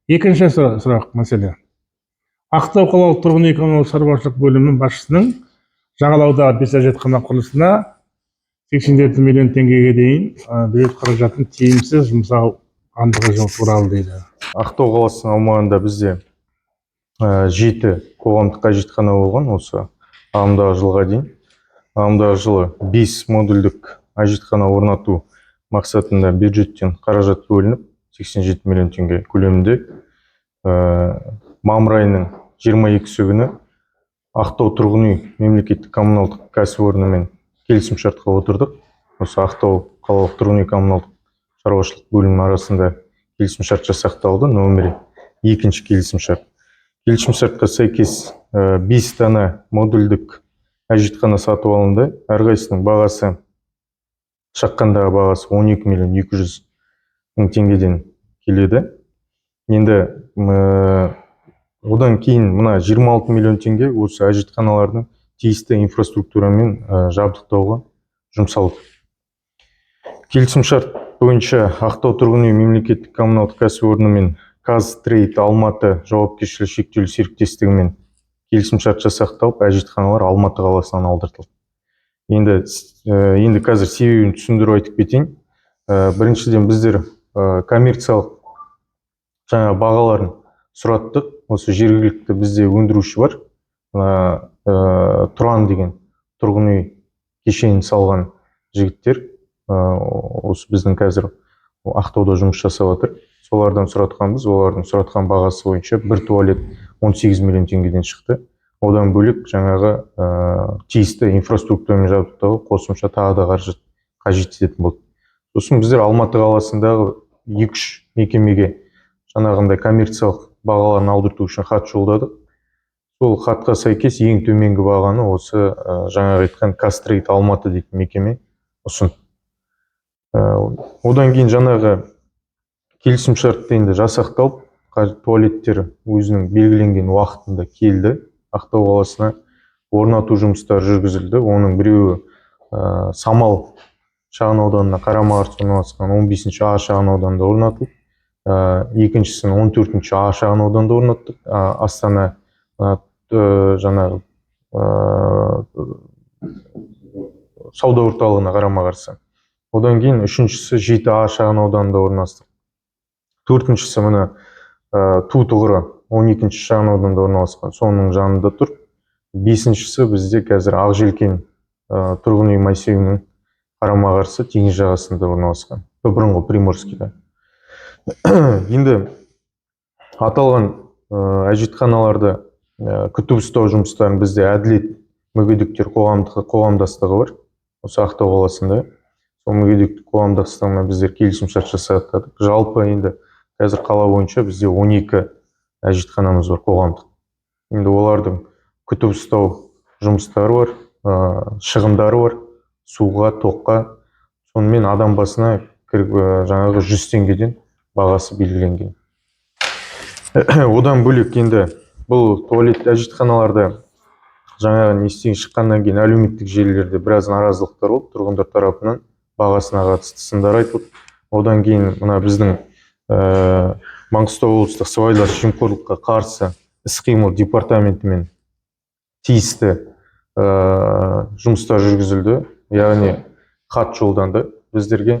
Екінші сұрақ мәселе. Ақтау қалалық тұрғын үй коммуналдық шаруашылық бөлімінің басшысының жағалаудағы бес әжетхана құрылысына 87 миллион теңгеге дейін бюджет қаражатын тиімсіз жұмсағандығы туралы дейді. Ақтау қаласының аумағында бізде 7 қоғамдық әжетхана болған осы ағымдағы жылға дейін. Ағымдағы жылы 5 модульдік әжетхана орнату мақсатында бюджеттен қаражат бөлініп 87 миллион теңге көлемінде. Мамыр айының 22 күні Ақтау тұрғын үй мемлекеттік коммуналдық кәсіпорнымен келісімшартқа отырдық. Осы Ақтау қалалық тұрғын үй коммуналдық шаруашылық бөлімінің арасында келісімшарт жасақталды, номері 2-ші келісімшарт. Келісімшартқа сәйкес 5 дана модульдік әжетхана сатып алынды. Әрқайсының бағасы шаққандағы бағасы 12 миллион 200 мың теңгеден келеді. Енді одан кейін мына 26 миллион теңге осы әжетханалардың тиісті инфраструктурамен жабдықтауға жұмсалды. Келісімшарт бойынша Ақтау тұрғын үй мемлекеттік коммуналдық кәсіпорнымен Казтрейд Алматы жауапкершілігі шектеулі серіктестігімен келісімшарт жасақталып, әжетханалар Алматы қаласынан алдыртылды. Енді қазір себебін түсіндіріп айтып кетейін. Біріншіден біздер коммерциялық бағаларын сұраттық. Осы жергілікті бізде өндіруші бар. Тұран деген тұрғын үй кешенін салған жігіттер осы біздің қазір Ақтауда жұмыс жасап жатыр. Солардан сұратқанбыз. Олардың сұратқан бағасы бойынша бір туалет 18 миллион теңгеден шықты. Одан бөлек жаңағы тиісті инфраструктурамен жабдықтауға қосымша тағы да қаржы қажет ететін болды. Сосын біздер Алматы қаласындағы 2-3 мекемеге жаңағындай коммерциялық бағаларын алдырту үшін хат жолдадық. Сол хатқа сәйкес ең төменгі бағаны осы жаңағы айтқан Казтрейд Алматы дейтін мекеме ұсынды. Одан кейін жаңағы келісімшартты енді жасақталып, туалеттер өзінің белгіленген уақытында келді. Ақтау қаласына орнату жұмыстары жүргізілді. Оның біреуі Самал шағын ауданына қарама-қарсы орналасқан 15-ші А шағын ауданында орнатылды. Екіншісін 14-ші А шағын ауданында орнаттық. Астана жаңағы сауда орталығына қарама-қарсы. Одан кейін үшіншісі 7А шағын ауданында орналастық. Төртіншісі мына Ту тұғыры 12-ші шағын ауданында орналасқан, соның жанында тұр. Бесіншісі бізде қазір Ақжелкен тұрғын үй массивінің қарама-қарсы теңіз жағасында орналасқан. Бұрынғы Приморскийда. Енді аталған әжетханаларды күтіп ұстау жұмыстарын бізде Әділет мүгедектер қоғамдастығы бар. Осы Ақтау қаласында. Сол мүгедектер қоғамдастығына біздер келісімшарт жасаттық. Жалпы енді қазір қала бойынша бізде 12 әжетханамыз бар қоғамдық. Енді олардың күтіп ұстау жұмыстары бар, шығындары бар, суға, тоққа. Сонымен адам басына жаңағы 100 теңгеден бағасы белгіленген. Одан бөлек енді бұл туалет әжетханаларда жаңағы нестен шыққаннан кейін әлеуметтік желілерде біраз наразылықтар болып, тұрғындар тарапынан бағасына қатысты сындар айтылып. Одан кейін мына біздің Маңғыстау облыстық сыбайлас жемқорлыққа қарсы іс-қимыл департаментімен тиісті жұмыстар жүргізілді. Яғни хат жолданды біздерге.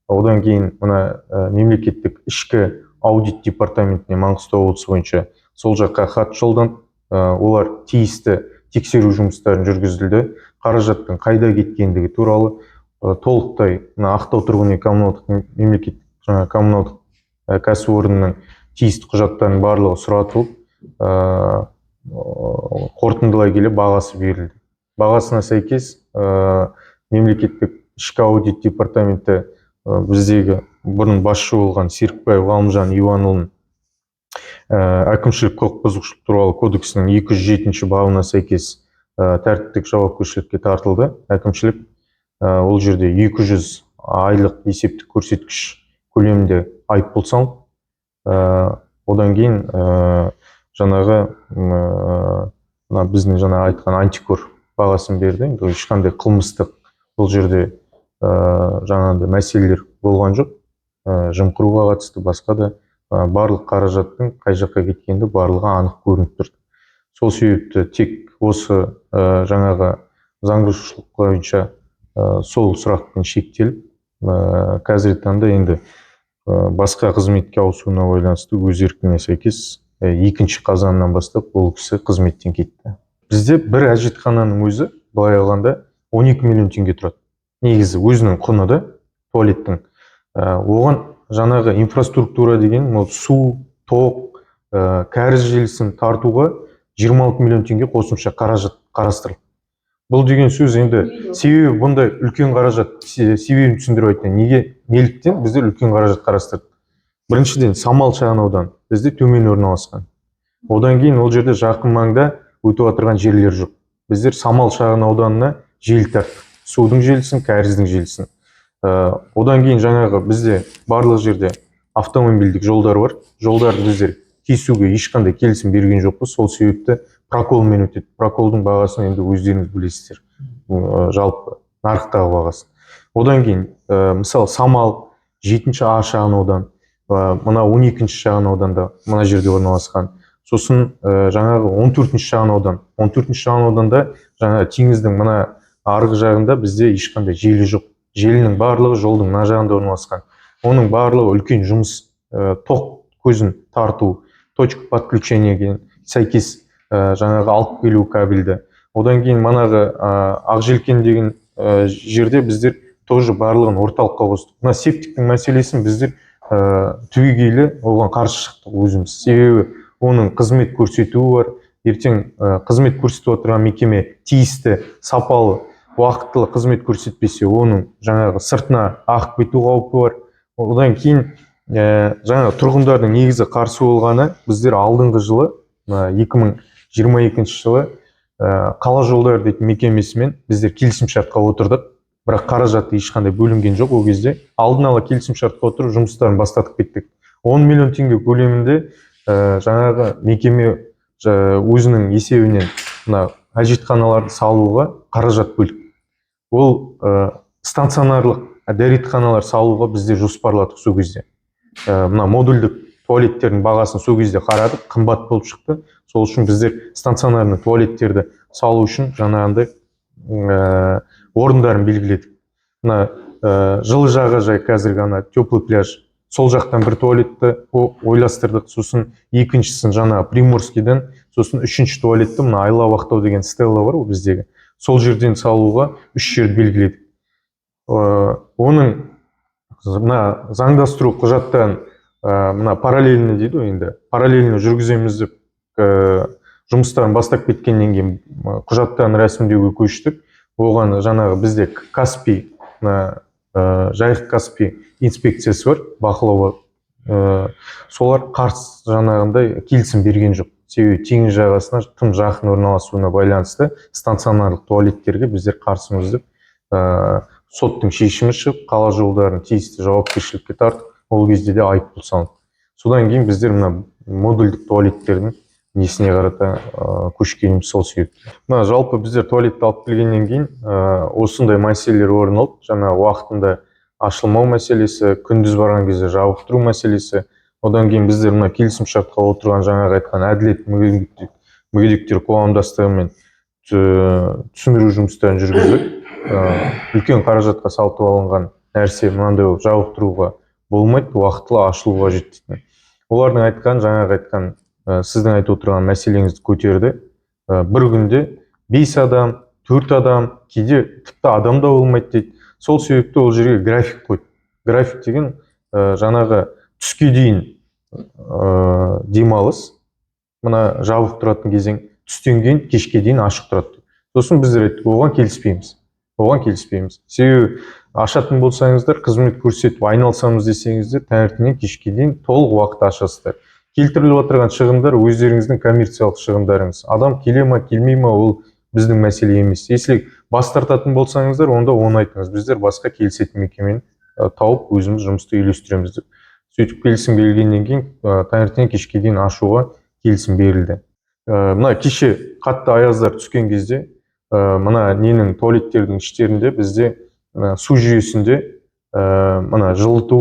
Одан кейін мына мемлекеттік ішкі аудит департаментіне Маңғыстау облысы бойынша сол жаққа хат жолданды. Олар тиісті тексеру жұмыстарын жүргізілді. Қаражаттың қайда кеткендігі туралы толықтай Ақтау тұрғын үй мемлекеттік коммуналдық кәсіпорнының тиісті құжаттарын барлығы сұратылып, қорытындылай келе бағасы берілді. Бағасына сәйкес мемлекеттік ішкі аудит департаменті біздегі бұрын басшы болған Серікбаев Ғалымжан Иванұлын әкімшілік құқық бұзушылық туралы кодексінің 207-ші бабына сәйкес тәртіптік жауапкершілікке тартылды. Әкімшілік ол жерде 200 айлық есептік көрсеткіш көлемінде айыппұл салынды. Одан кейін жаңағы біздің жаңа айтқан антикор бағасын берді. Ешқандай қылмыстық бұл жерде жаңағындай мәселелер болған жоқ. Жымқыруға қатысты басқа да барлық қаражаттың қай жаққа кеткені барлығы анық көрініп тұрды. Сол себепті тек осы жаңағы заң бұзушылық бойынша сол сұрақпен шектеліп, қазіргі таңда енді басқа қызметке ауысуына байланысты өз еркіне сәйкес 2 қазаннан бастап бұл кісі қызметтен кетті. Бізде бір әжетхананың өзі былай алғанда 12 миллион теңге тұрады. Негізі өзінің құны да туалеттің. Оған жаңағы инфраструктура деген су, тоқ, кәріз желісін тартуға 26 миллион теңге қосымша қаражат қарастырылды. Бұл деген сөз енді себебі бұндай үлкен қаражат, себебін түсіндіріп айтайын. Неліктен біздер үлкен қаражат қарастырдық? Біріншіден, Самал шағын ауданы бізде төмен орналасқан. Одан кейін ол жерде жақын маңда өтіп отырған жерлер жоқ. Біздер Самал шағын ауданына желі тарттық. Судың желісін, кәріздің желісін. Одан кейін жаңағы бізде барлық жерде автомобильдік жолдар бар. Жолдарды біздер кесуге ешқандай келісім берген жоқпыз. Сол себепті проколмен өтеді. Проколдың бағасын енді өздеріңіз білесіздер. Жалпы нарықтағы бағасын. Одан кейін мысалы Самал 7-ші А шағын аудан, мына 12-ші шағын ауданда мына жерде орналасқан. Сосын жаңағы 14-ші шағын аудан. 14-ші шағын ауданда жаңағы теңіздің мына арғы жағында бізде ешқандай желі жоқ. Желінің барлығы жолдың мына жағында орналасқан. Оның барлығы үлкен жұмыс, тоқ көзін тарту, точка подключениеге сәйкес жаңағы алып келу кабельді. Одан кейін манағы Ақжелкен деген жерде біздер тоже барлығын орталыққа қостық. Мына септиктің мәселесін біздер түбегейлі оған қарсы шықтық өзіміз. Себебі оның қызмет көрсетуі бар. Ертең қызмет көрсетіп отырған мекеме тиісті, сапалы, уақытылы қызмет көрсетпесе, оның жаңағы сыртына ағып кету қаупі бар. Одан кейін жаңағы тұрғындардың негізі қарсы болғаны біздер алдыңғы жылы 2022 жылы қала жолдары дейтін мекемесімен біздер келісімшартқа отырдық. Бірақ қаражаты ешқандай бөлінген жоқ ол кезде. Алдын ала келісімшартқа отырып жұмыстарын бастатып кеттік. 10 миллион теңге көлемінде жаңағы мекеме өзінің есебінен әжетханаларды салуға қаражат бөлдік. Ол станционарлық дәретханалар салуға бізде жоспарладық сол кезде. Мына модульдік туалеттердің бағасын сол кезде қарадық, қымбат болып шықты. Сол үшін біздер станционарный туалеттерді салу үшін жаңағындай орындарын белгіледік. Мына жылы жағажай қазіргі ана теплый пляж. Сол жақтан бір туалетті ойластырдық. Сосын екіншісін жаңа Приморскийден, сосын үшінші туалетті мына Айла Вақтау деген стелла бар ол біздегі. Сол жерден салуға 3 жерді белгіледік. Оның мына заңдастыру құжаттарын мына параллельно дейді ғой енді. Параллельно жүргіземіз деп жұмыстарын бастап кеткеннен кейін құжаттарын рәсімдеуге көштік. Оған жаңағы бізде Каспий, Жайық Каспий инспекциясы бар, бақылауға. Солар қарсы жаңағындай келісім берген жоқ. Себебі теңіз жағасына тым жақын орналасуына байланысты станционарлық туалеттерге біздер қарсымыз деп соттың шешімі шығып, қала жолдарын тиісті жауапкершілікке тартып, ол кезде де айыппұл салынды. Содан кейін біздер мына модульдік туалеттердің несіне қарата көшкеніміз сол себепті. Жалпы біздер туалетті алып келгеннен кейін осындай мәселелер орын алды. Жаңа уақытында ашылмау мәселесі, күндіз барған кезде жабықтыру мәселесі. Одан кейін біздер мына келісімшартқа отырған жаңағы айтқан әділет мүгедектер қоғамдастығымен түсіндіру жұмыстарын жүргіздік. Үлкен қаражатқа сатып алынған нәрсе мынандай жабықтыруға болмайды, уақытылы ашылуға жетті. Олардың айтқан, жаңағы айтқан, сіздің айтып отырған мәселеңізді көтерді. Бір күнде 5 адам, 4 адам, кейде тіпті адам да болмайды дейді. Сол себепті ол жерге график қойды. График деген жаңағы түске дейін демалыс, мына жабық тұратын кезең, түстен кейін кешке дейін ашық тұрады. Сосын біздер айттық, оған келіспейміз. Себебі ашатын болсаңыздар, қызмет көрсетіп айналсамыз десеңіздер, таңертеңнен кешке дейін толық уақыт ашасыздар. Келтіріліп отырған шығындар өздеріңіздің коммерциялық шығындарыңыз. Адам келе ма, келмей ма, ол біздің мәселе емес. Если бас тартатын болсаңыздар, онда оны айтыңыз. Біздер басқа келісетін мекемені тауып, өзіміз жұмысты үйлестіреміз деп. Сөйтіп келісім берілгеннен кейін таңертең кешке дейін ашуға келісім берілді. Мына кеше қатты аяздар түскен кезде, мына ненің туалеттердің іштерінде бізде су жүйесінде мына жылыту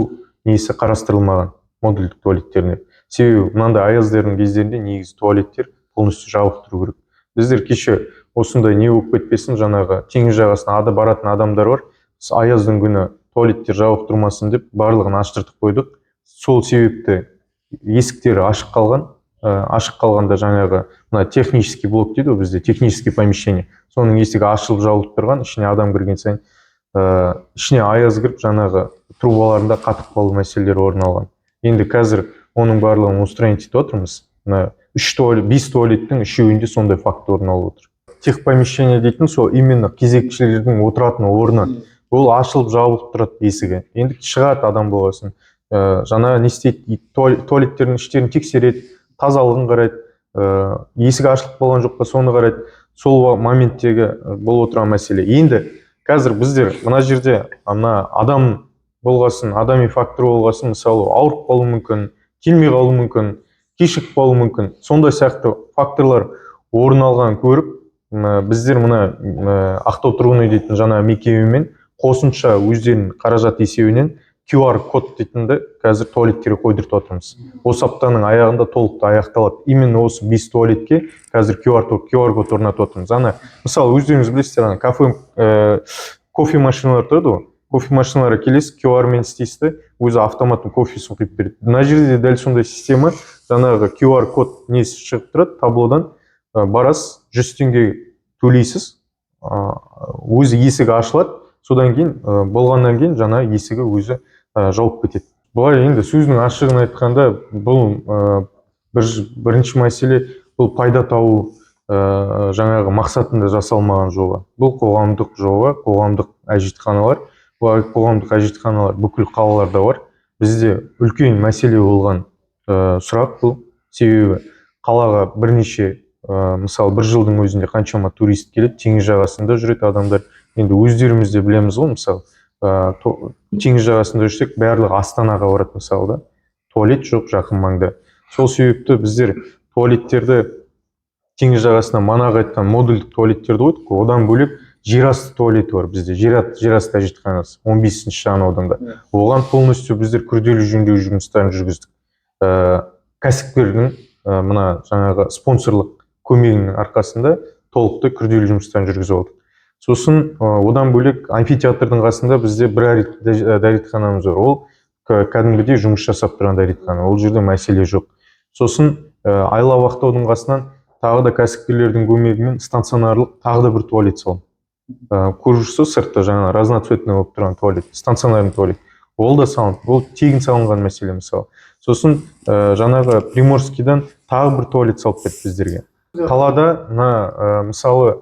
несі қарастырылмаған. модульдік туалеттеріне. Себебі мынандай аяздардың кездерінде негізі туалеттер полностью жабық тұру керек. Біздер кеше осындай не болып кетпесін, жаңағы теңіз жағасына баратын адамдар бар. Аяздың күні туалеттер жабық тұрмасын деп барлығын аштыртып қойдық. Сол себепті есіктері ашық қалған. Ашық қалғанда жаңағы мына технический блок дейді бізде, технический помещение. Соның есігі ашылып жабылып тұрған, ішіне адам кірген сайын ішіне аяз кіріп, жаңағы трубаларында қатып қалу мәселелері орын алған. Енді қазір оның барлығын устранить етіп отырмыз. 5 туалеттің 3-інде сондай факт орын алып отыр. Техпомещение дейтін сол именно кезекшілердің отыратын орны. Ол ашылып жабылып тұрады есігі. Енді шығады адам болғасын. Жаңа не істейді, туалеттердің іштерін тексереді, тазалығын қарайды, есігі ашылып болған жоқ па соны қарайды. Сол моменттегі болып отырған мәселе. Енді қазір біздер мына жерде адам болғасын, адами фактор болғасын, мысалы ауырып қалуы мүмкін, келмей қалуы мүмкін, кешігіп қалуы мүмкін. Сондай сияқты факторлар орын алған көріп, біздер мына Ақтау тұрғын үй дейтін жаңа мекемемен қосымша өздерінің қаражат есебінен QR код дейтінді қазір туалеттерге қойдыртып отырмыз. Осы аптаның аяғында толықты аяқталады. Именно осы 5 туалетке қазір QR код орнатып отырмыз. Мысалы өздеріңіз білесіздер, кофе машиналар тұрады ғой. Кофе машиналары келесіз, QR-мен істейсіз, өзі автоматтың кофесін құйып береді. Мына жерде дәл сондай система, жаңағы QR код несі шығып тұрады, таблодан барасыз, 100 теңге төлейсіз, өзі есігі ашылады. Содан кейін болғаннан кейін жаңа есігі өзі жауып кетеді. Бұлай енді сөздің ашығын айтқанда, бұл бірінші мәселе, бұл пайда табу жаңағы мақсатында жасалмаған жоба. Бұл қоғамдық жоба, қоғамдық әжетханалар. Бұл қоғамдық әжетханалар бүкіл қалаларда бар. Бізде үлкен мәселе болған сұрақ бұл. Себебі қалаға бірнеше, мысалы бір жылдың өзінде қаншама турист келеді, теңіз жағасында жүреді адамдар. Енді өздеріміз де білеміз ғой, мысалы, теңіз жағасында жүрсек, барлығы Астанаға барады, мысалы да. Туалет жоқ жақын маңда. Сол себепті біздер туалеттерді теңіз жағасына манағы айтқан модульдік туалеттерді қойдық. Одан бөлек жерасты туалеті бар бізде, жерасты әжетханасы 15-ші шағын ауданда. Оған полностью біздер күрделі жөндеу жұмыстарын жүргіздік. Кәсіпкердің мына жаңағы спонсорлық көмегінің арқасында толықты күрделі жұмыстарын жүргізіп алдық. Сосын одан бөлек амфитеатрдың қасында бізде бір дәретханамыз бар. Ол кәдімгідей жұмыс жасап тұрған дәретхана. Ол жерде мәселе жоқ. Сосын Айлау Ақтаудың қасынан тағы да кәсіпкерлердің көмегімен стационарлық тағы да бір туалет салды. Көрушісі сыртта жаңа разноцветный болып тұрған туалет, стационарный туалет. Ол да салынды. Ол тегін салынған мәселе мысалы. Сосын жаңағы Приморскийдан тағы бір туалет салып берді біздерге. Қалада мысалы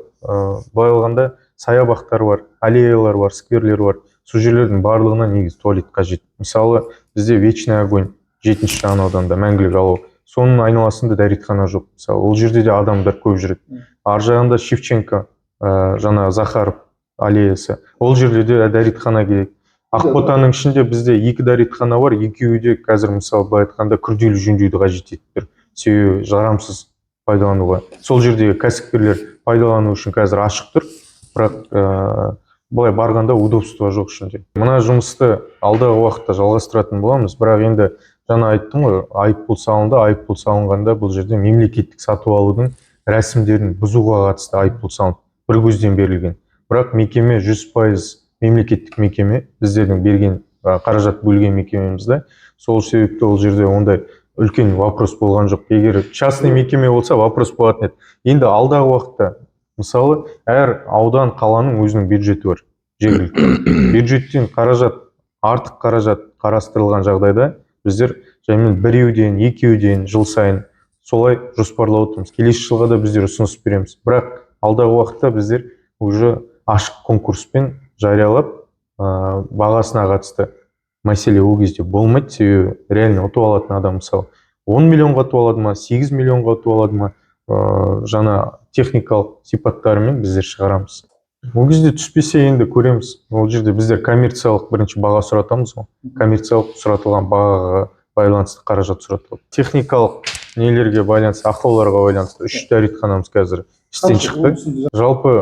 былай алғанда саябақтар бар, аллеялар бар, скверлер бар. Сол жерлердің барлығына негіз туалет қажет. Мысалы бізде Вечный огонь 7-ші шағын ауданда мәңгілік алау. Соның айналасында дәретхана жоқ. Мысалы ол жерде де адамдар көп жүреді. Ар жағында Шевченко, жаңа Захаров аллеясы. Ол жерде де дәретхана керек. Ақботаның ішінде бізде 2 дәретхана бар, екеуі де қазір мысалы былай айтқанда күрделі жөндеуді қажет етіп тұр. Себебі жарамсыз пайдалануға. Сол жердегі кәсіпкерлер пайдалану үшін қазір ашық тұр, бірақ былай барғанда удобство жоқ ішінде. Мына жұмысты алдағы уақытта жалғастыратын боламыз, бірақ енді жаңа айттым ғой, айыппұл салынды, айыппұл салынғанда бұл жерде мемлекеттік сатып алудың рәсімдерін бұзуға қатысты айыппұл салынды, бір көзден берілген. Бірақ мекеме 100% мемлекеттік мекеме, біздердің берген қаражат бөлген мекемемізді. Сол себепті ол жерде ондай үлкен вопрос болған жоқ. Егер частный мекеме болса, вопрос болатын еді. Енді алдағы уақытта, мысалы, әр аудан қаланың өзінің бюджеті бар. Жергілікті бюджеттен артық қаражат қарастырылған жағдайда біздер жәймен 1-еуден, 2-еуден жыл сайын солай жоспарлап отырмыз. Келесі жылға да біздер ұсыныс береміз. Бірақ алдағы уақытта біздер уже ашық конкурспен жариялап, бағасына қатысты мәселе ол кезде болмайды. Себебі реально ұтып алатын адам мысалы 10 миллионға ұтып алады ма, 8 миллионға ұтып алады ма, жаңа техникалық сипаттарымен біздер шығарамыз. Ол кезде түспесе енді көреміз. Ол жерде біздер коммерциялық бірінші баға сұратамыз ғой. Коммерциялық сұратылған бағаға байланысты қаражат сұратылады. Техникалық нелерге байланысты, ақауларға байланысты 3 дәретханамыз қазір істен шықты. Жалпы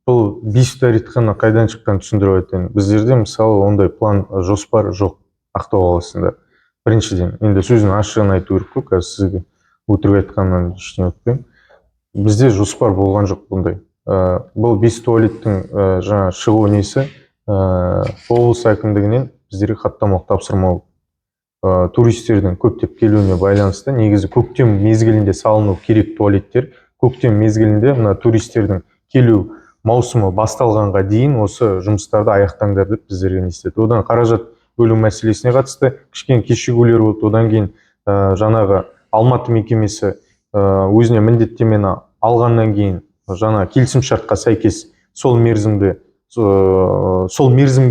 бұл 5 дәретхана қайдан шыққан түсіндіріп айтайын. Біздерде мысалы ондай план, жоспар жоқ Ақтау қаласында. Біріншіден, енді сөздің ашығын айту керек қой, қазір сізге өтірік айтқаннан ештеңе өтпеймін. Бізде жоспар болған жоқ бұндай. Бұл 5 туалеттің жаңа шығу несі облыс әкімдігінен біздерге хаттамалық тапсырма болды. Туристердің көптеп келуіне байланысты негізі көктем мезгілінде салыну керек туалеттер. Көктем мезгілінде мына туристердің келу маусымы басталғанға дейін осы жұмыстарды аяқтаңдар деп біздерге не істеді. Одан қаражат бөлу мәселесіне қатысты кішкене кешігулер болды. Одан кейін жаңағы Алматы мекемесі өзіне міндеттемені алғаннан кейін жаңа келісімшартқа сәйкес сол мерзімге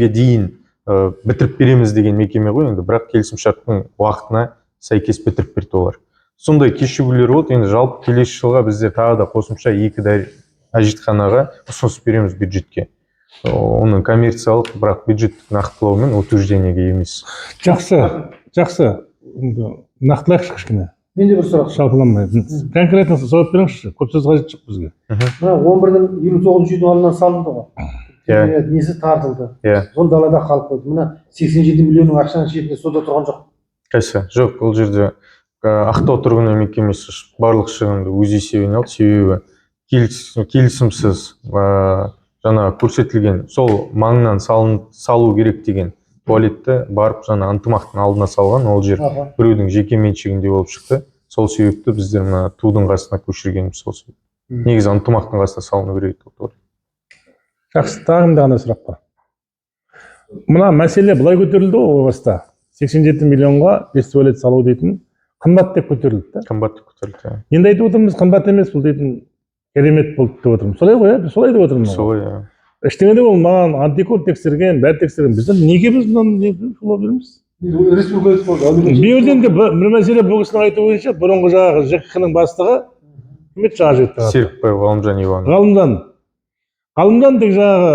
дейін бітіріп береміз деген мекеме ғой енді, бірақ келісімшарттың уақытына сәйкес бітіріп берді олар. Сондай кешігулер болды. Енді жалпы келесі жылға біздер тағы да қосымша 2 әжетханаға ұсыныс береміз бюджетке. Оның коммерциялық, бірақ бюджеттік нақтылаумен утверждениеге емес. Жақсы. Нақтылайықшы кішкене. Менде бір сұрақ. Жалпыламай. Конкретно жауап беріңізші. Көп сөз қажет жоқ бізге. Мына 11-дің 59 үйдің алдынан салынды ғой. Несі тартылды. Сол далада қалып қойды. Мына 87 миллионның ақшаның шетінде сода тұрған жоқ. Қайсы? Жоқ, ол жерде Ақтау тұрғын үй мекемесі барлық шығынды өз есебіне алды. Себебі келісімсіз жаңа көрсетілген сол маңнан салу керек деген туалетті барып жаңа ынтымақтың алдына салған. Ол жер біреудің жеке меншігінде болып шықты. Сол себепті біздер мына тудың қасына көшіргеніміз сол себеп. Негізі ынтымақтың қасына салыну керек еді. Жақсы, тағы да қандай сұрақ бар? Мына мәселе былай көтерілді ғой баста. 87 миллионға 5 туалет салу дейтін қымбат деп көтерілді. Қымбат деп көтерілді. Енді айтып отырмыз, қымбат емес бұл дейтін керемет болды деп отырмыз. Солай ғой, солай деп отырмыз. Солай, Ештеңеде болмаған, антикор тексерген, бәрі тексерген. Бізден неге біз мынаны солай береміз? Республикалық болды. Берден де бір мәселе бұл кісінің айтуы бойынша бұрынғы жаңағы ЖКХ-ның бастығы кім еді жаңа жігіттің аты? Серікбай Ғалымжан Иванов. Ғалымжан тек жаңағы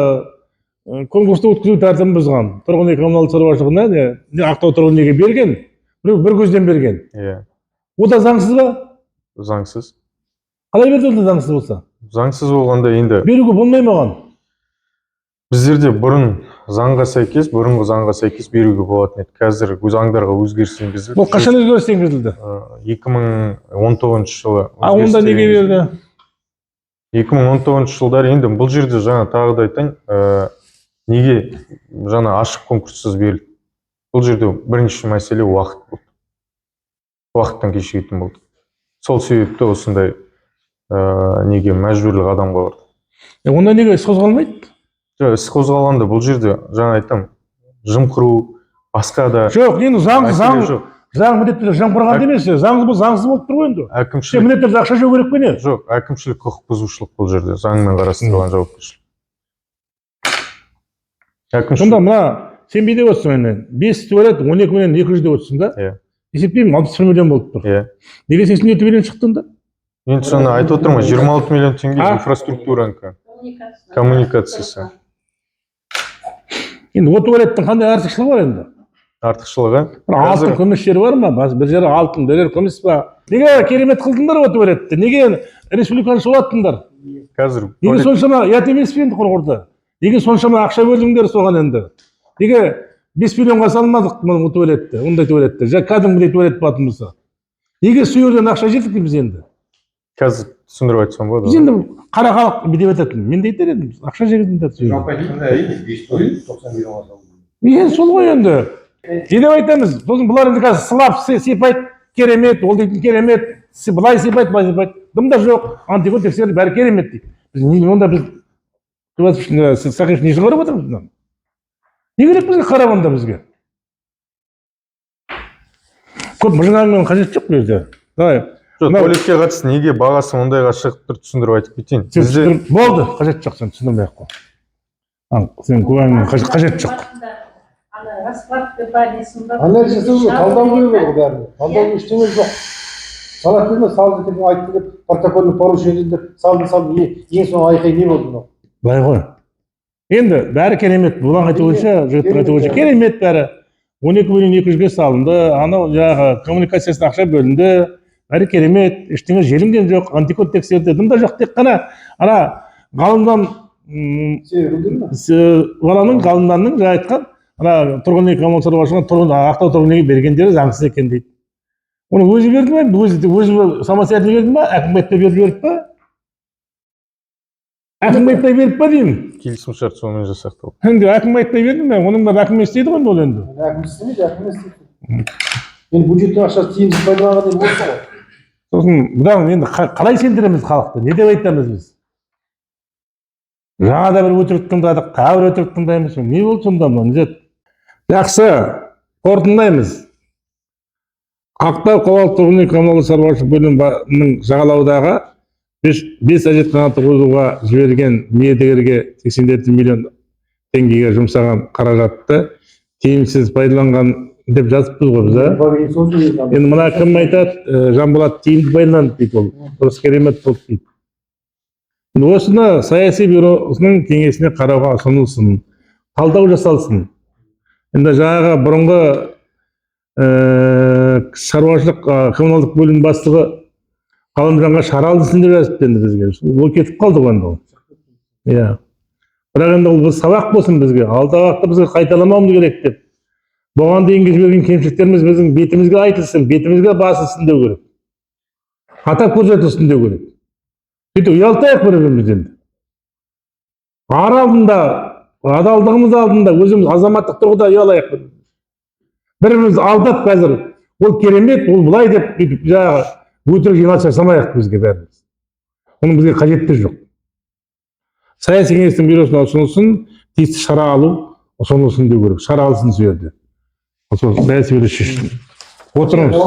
конкурсты өткізу тәртібін бұзған. Тұрғын үй коммуналдық шаруашылығына Ақтау тұрғын үйге берген, бір көзден берген. О да заңсыз ба? Заңсыз. Қалай берді ол да заңсыз болса? Заңсыз болғанда енді беруге болмай маған. Біздерде бұрынғы заңға сәйкес беруге болатын еді. Қазір заңдарға өзгеріс енгізілді. Бұл қашан өзгеріс енгізілді? 2019 жылы. Онда неге берді? 2019 жылдары енді бұл жерде жаңа тағы да айтайын, неге жаңа ашық конкурссыз берілді? Бұл жерде бірінші мәселе уақыт болды. Уақыттан кешігетін болды. Сол себепті осындай неге мәжбүрлі адамға барды. Онда неге іс қозғалмайды? Іс қозғалғанда бұл жерде жаңа айтам, жымқыру, басқа да. Жоқ, енді заң міндетті жымқырған емес, заңсыз болып тұр ғой енді. Әкімшілік міндетті ақша жеу керек пе не? Жоқ, әкімшілік құқық бұзушылық бұл жерде, заңмен қарастырылған жауапкершілік. Сонда мына сен бейде отырсың енді, 5 туалет 12 миллион 200 деп отырсың да? Есептеймін 61 миллион болып тұр. Неге 87 миллион шықтың да? Енді жаңа айтып отырмын, 26 миллион теңге инфраструктуранікі, коммуникациясы. Енді о туалеттің қандай артықшылығы бар енді? Артықшылығы? Алтын күміс жері бар ма? Бір жері алтын, бір жері күміс па? Неге керемет қылдыңдар о туалетті? Неге республиканы шулаттыңдар? Қазір неге соншама ұят емес пе енді құрғырды? Неге соншама ақша бөлдіңдер соған енді? Неге 5 миллионға салмадық бұл туалетті, ондай туалетті? Кәдімгідей туалет болатын болса. Неге сүйерден ақша жеттік біз енді? Қазір түсіндіріп айтсам болады. Біз енді қара халық деп айтатын. Мен де айтар едім, ақша жегіздіңдер сүйерден. Мен сол ғой енді. Деп айтамыз, бұлар енді қазір сылап сипайды, керемет, ол дейтін керемет, былай сипайды, былай сипайды. Дымда жоқ, антикор тексерді, бәрі керемет дейді. Онда біз сақиш не шығарып отырмыз? Не керек бізге қарап онда бізге? Көп мыжыңаңмен қажет жоқ бұл жерде. Туалетке қатысты неге бағасы ондайға шығып тұр, түсіндіріп айтып кетейін. Болды, қажет жоқ, сен түсіндірмей ақ қой. Сен куәңнің қажет жоқ. Анализ жасау талдау керек ғой бәріне. Талдау ештеңе жоқ. Салат деді, салды деп айтты деп, протокольный порушение деп, салды, ең соң айқай не болды мынау? Былай ғой. Енді бәрі керемет. Бұлан айту бойынша, жігіттің айту бойынша керемет бәрі. 12 миллион 200-ге салынды, анау жаңағы коммуникациясына ақша бөлінді. Бәрі керемет, ештеңе желінген жоқ, антикор тексерді. Дымда жоқ, тек қана ғалымдан ғалымданның жаңа айтқан ана тұрғын үй коммуналдық шаруашылығына Ақтау тұрғын үйге бергендері заңсыз екен дейді. Оны өзі берді ме, өзі самостоятельно берді ма, әкім айтпай берді па? Әкім айтпай берді па деймін. Келісімшарт сонымен жасақталды. Енді әкім айтпай берді ме? Оның бәрі әкім істейді ғой ол енді. Әкім істемейді, әкім істейді. Енді бюджеттің ақшасы тиімсіз пайдаланған деп болса ғой. Сосын бұдан енді қалай сендіреміз халықты? Не деп айтамыз біз? Жаңа да бір өтірік тыңдадық, тағы бір өтірік тыңдаймыз. Не болды сонда мына? Жақсы, қорытындылаймыз. Ақтау қалалық тұрғын үй коммуналдық шаруашылық бөлімінің жағалаудағы 5 әжетхана тұрғызуға жіберген мердігерге 84 миллион теңгеге жұмсаған қаражатты тиімсіз пайдаланған деп жазыппыз ғой біз, енді мына кім айтады, Жанболат тиімді пайдаланды дейді, ол дұрыс керемет болды дейді. Осыны саяси бюросының кеңесіне қарауға ұсынылсын, талдау жасалсын. Енді жаңағы бұрынғы шаруашылық коммуналдық бөлім бастығы Ғалымжанға Шаралдысын деп жазыпты енді бізге. Ол кетіп қалды ғой енді ол. Иә. Бірақ енді ол біз сабақ болсын бізге. Алдағы уақытта бізге қайталамауымыз керек деп. Бұған дейінгі жіберген кемшіліктеріміз біздің бетімізге айтылсын, бетімізге басылсын деу керек. Атап көрсетілсін деу керек. Сөйтіп ұялтайық бір-бірімізден. Ар алдында, адалдығымыз алдында өзіміз азаматтық тұрғыда ұялайық. Біріміз алдап қазір, ол керемет, ол былай деп жаңағы өтірік жиналыс жасамайық бізге бәріміз. Оның бізге қажеті жоқ. Саяси кеңестің бюросына ұсынылсын, тиісті шара алу ұсынылсын деу керек. Шара алсын сол жерде. Саяси бюро шешсін. Отырыңыз.